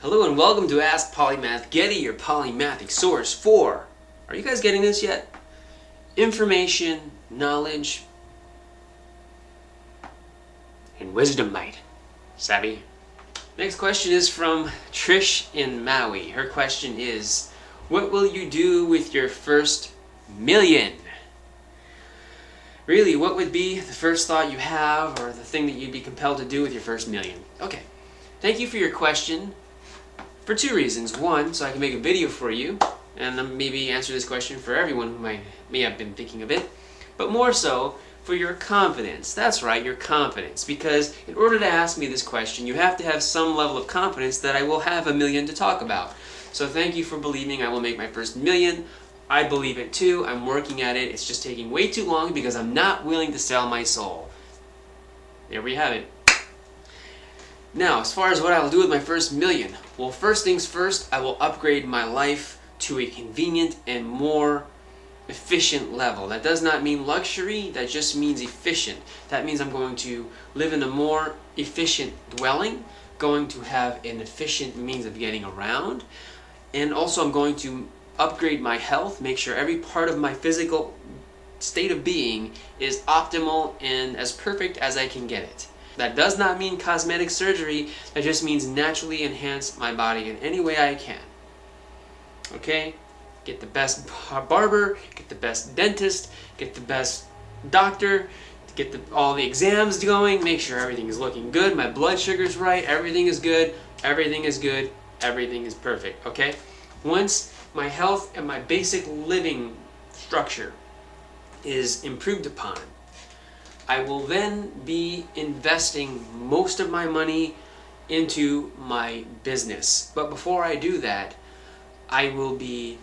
Hello and welcome to AskPolymathGeddy, your polymathic source for, are you guys getting this yet? Information, knowledge, and wisdom might. Savvy? Next question is from Trish in Maui. Her question is, what will you do with your first million? Really, what would be the first thought you have or the thing that you'd be compelled to do with your first million? Okay, thank you for your question. For two reasons. One, so I can make a video for you and maybe answer this question for everyone who may have been thinking of it, but more so for your confidence. That's right, your confidence. Because in order to ask me this question, you have to have some level of confidence that I will have a million to talk about. So thank you for believing I will make my first million. I believe it too. I'm working at it. It's just taking way too long because I'm not willing to sell my soul. There we have it. Now, as far as what I will do with my first million, well, first things first, I will upgrade my life to a convenient and more efficient level. That does not mean luxury, that just means efficient. That means I'm going to live in a more efficient dwelling, going to have an efficient means of getting around, and also I'm going to upgrade my health, make sure every part of my physical state of being is optimal and as perfect as I can get it. That does not mean cosmetic surgery, that just means naturally enhance my body in any way I can. Okay? Get the best barber, get the best dentist, get the best doctor, get all the exams going, make sure everything is looking good, my blood sugar's right, everything is good, everything is good, everything is perfect, okay? Once my health and my basic living structure is improved upon, I will then be investing most of my money into my business. But before I do that, I will be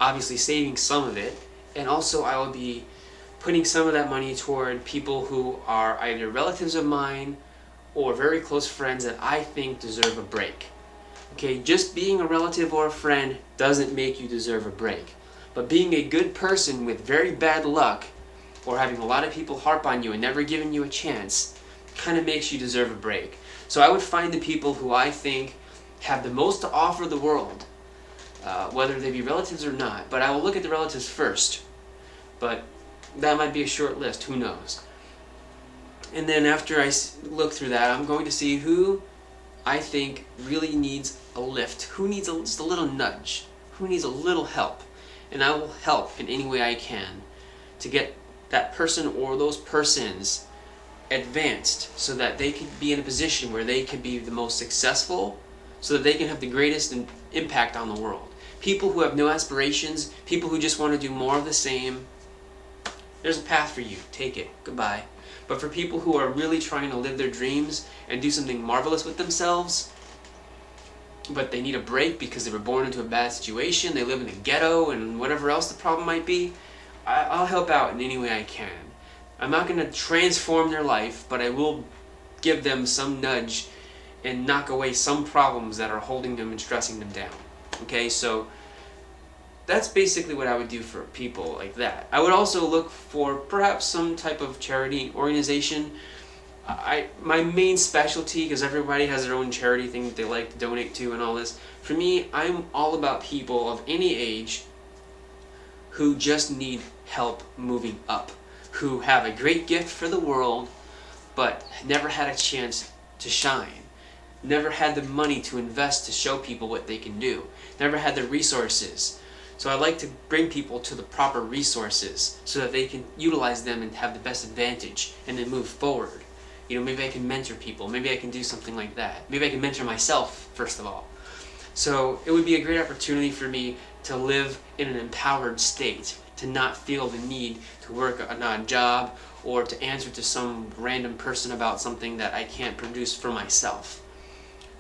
obviously saving some of it, and also I will be putting some of that money toward people who are either relatives of mine or very close friends that I think deserve a break. Okay, just being a relative or a friend doesn't make you deserve a break. But being a good person with very bad luck, or having a lot of people harp on you and never giving you a chance, kind of makes you deserve a break. So I would find the people who I think have the most to offer the world, whether they be relatives or not, but I will look at the relatives first. But that might be a short list, who knows. And then after I look through that, I'm going to see who I think really needs a lift, who needs just a little nudge, who needs a little help. And I will help in any way I can to get that person or those persons advanced so that they can be in a position where they can be the most successful, so that they can have the greatest impact on the world. People who have no aspirations, people who just want to do more of the same, there's a path for you. Take it. Goodbye. But for people who are really trying to live their dreams and do something marvelous with themselves, but they need a break because they were born into a bad situation, they live in a ghetto and whatever else the problem might be, I'll help out in any way I can. I'm not going to transform their life, but I will give them some nudge and knock away some problems that are holding them and stressing them down. Okay, so that's basically what I would do for people like that. I would also look for perhaps some type of charity organization. My main specialty, because everybody has their own charity thing that they like to donate to and all this, for me, I'm all about people of any age who just need help moving up, who have a great gift for the world, but never had a chance to shine, never had the money to invest to show people what they can do, never had the resources. So I like to bring people to the proper resources so that they can utilize them and have the best advantage and then move forward. You know, maybe I can mentor people, maybe I can do something like that. Maybe I can mentor myself, first of all. So it would be a great opportunity for me to live in an empowered state, to not feel the need to work an odd job or to answer to some random person about something that I can't produce for myself.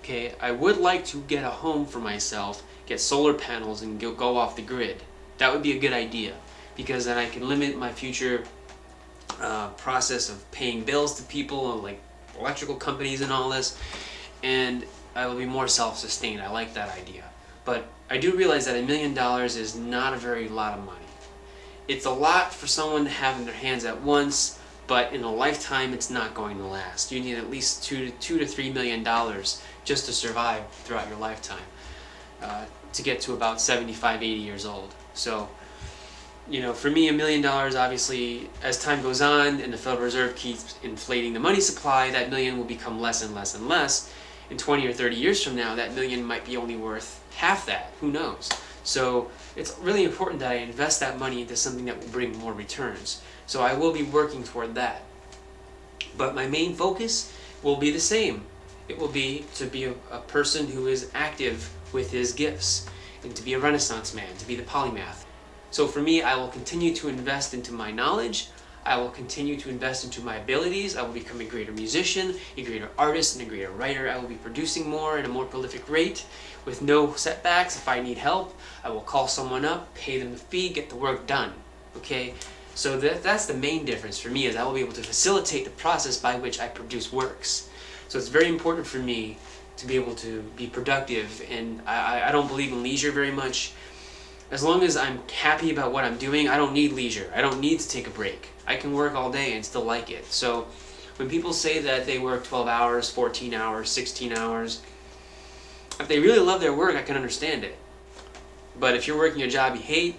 Okay, I would like to get a home for myself, get solar panels and go off the grid. That would be a good idea, because then I can limit my future process of paying bills to people like electrical companies and all this, and I will be more self-sustained. I like that idea. But I do realize that $1 million is not a very lot of money. It's a lot for someone to have in their hands at once, but in a lifetime it's not going to last. You need at least $2 to $3 million just to survive throughout your lifetime, to get to about 75, 80 years old. So, for me, $1 million, obviously, as time goes on and the Federal Reserve keeps inflating the money supply, that million will become less and less and less. In 20 or 30 years from now, that million might be only worth half that. Who knows? So it's really important that I invest that money into something that will bring more returns. So I will be working toward that. But my main focus will be the same. It will be to be a person who is active with his gifts, and to be a Renaissance man, to be the polymath. So for me, I will continue to invest into my knowledge. I will continue to invest into my abilities. I will become a greater musician, a greater artist, and a greater writer. I will be producing more at a more prolific rate with no setbacks. If I need help, I will call someone up, pay them a fee, get the work done. Okay? So that's the main difference for me, is I will be able to facilitate the process by which I produce works. So it's very important for me to be able to be productive, and I don't believe in leisure very much. As long as I'm happy about what I'm doing, I don't need leisure. I don't need to take a break. I can work all day and still like it. So when people say that they work 12 hours, 14 hours, 16 hours, if they really love their work, I can understand it. But if you're working a job you hate,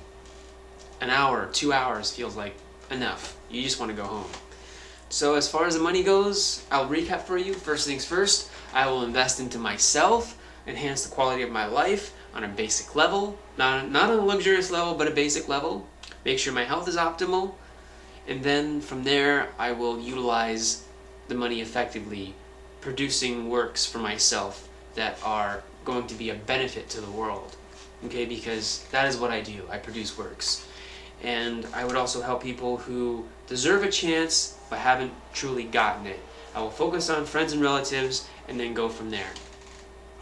an hour, 2 hours feels like enough. You just want to go home. So as far as the money goes, I'll recap for you. First things first, I will invest into myself, enhance the quality of my life on a basic level, not on a luxurious level, but a basic level. Make sure my health is optimal, and then from there I will utilize the money effectively, producing works for myself that are going to be a benefit to the world. Okay, because that is what I do. I produce works. And I would also help people who deserve a chance but haven't truly gotten it. I will focus on friends and relatives and then go from there.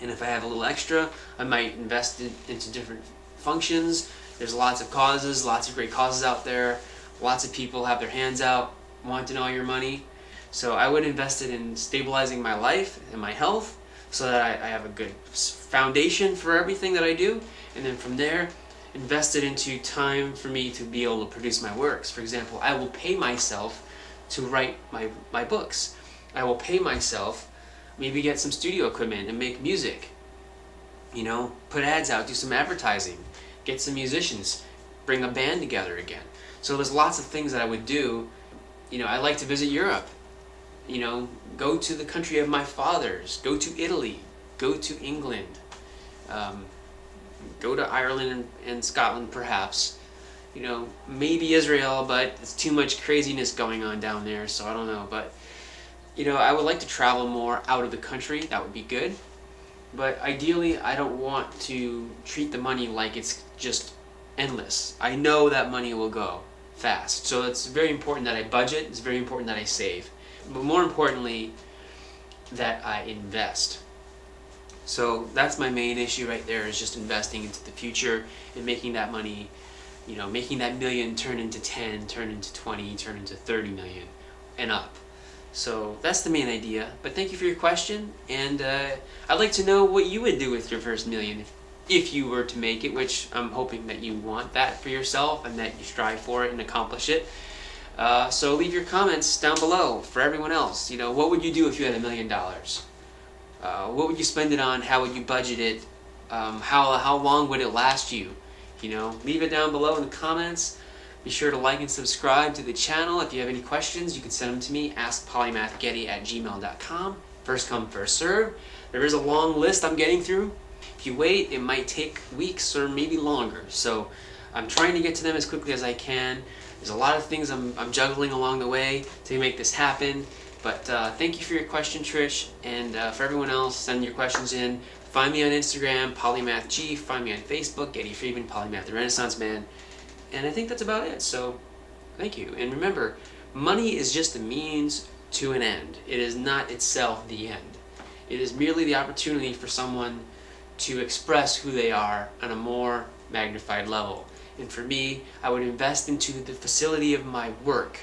And if I have a little extra, I might invest it into different functions. There's lots of causes, lots of great causes out there. Lots of people have their hands out, wanting all your money. So I would invest it in stabilizing my life and my health so that I have a good foundation for everything that I do. And then from there, invest it into time for me to be able to produce my works. For example, I will pay myself to write my books. I will pay myself, maybe get some studio equipment and make music. Put ads out, do some advertising, get some musicians, bring a band together again. So there's lots of things that I would do. I like to visit Europe. Go to the country of my fathers, go to Italy, go to England, go to Ireland and Scotland perhaps. Maybe Israel, but it's too much craziness going on down there, so I don't know. But I would like to travel more out of the country. That would be good. But ideally, I don't want to treat the money like it's just endless. I know that money will go fast. So it's very important that I budget. It's very important that I save. But more importantly, that I invest. So that's my main issue right there, is just investing into the future and making that money, making that million turn into 10, turn into 20, turn into 30 million and up. So that's the main idea. But thank you for your question, and I'd like to know what you would do with your first million if you were to make it, which I'm hoping that you want that for yourself and that you strive for it and accomplish it. So leave your comments down below for everyone else. What would you do if you had $1 million? What would you spend it on? How would you budget it? How long would it last you? Leave it down below in the comments. Be sure to like and subscribe to the channel. If you have any questions, you can send them to me, AskPolymathGeddy@gmail.com. First come, first serve. There is a long list I'm getting through. If you wait, it might take weeks or maybe longer. So I'm trying to get to them as quickly as I can. There's a lot of things I'm juggling along the way to make this happen. But thank you for your question, Trish. And for everyone else, send your questions in. Find me on Instagram, PolymathG. Find me on Facebook, Geddy Friedman, Polymath the Renaissance Man. And I think that's about it. So thank you. And remember, money is just a means to an end. It is not itself the end. It is merely the opportunity for someone to express who they are on a more magnified level. And for me, I would invest into the facility of my work,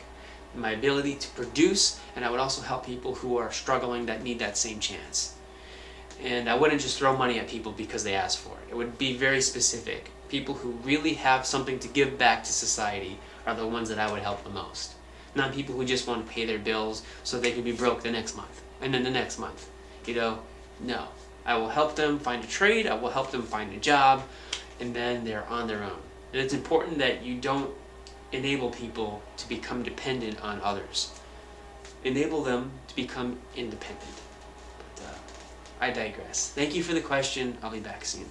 my ability to produce, and I would also help people who are struggling that need that same chance. And I wouldn't just throw money at people because they asked for it. It would be very specific. People who really have something to give back to society are the ones that I would help the most. Not people who just want to pay their bills so they can be broke the next month, and then the next month. No. I will help them find a trade, I will help them find a job, and then they're on their own. And it's important that you don't enable people to become dependent on others. Enable them to become independent. But I digress. Thank you for the question. I'll be back soon.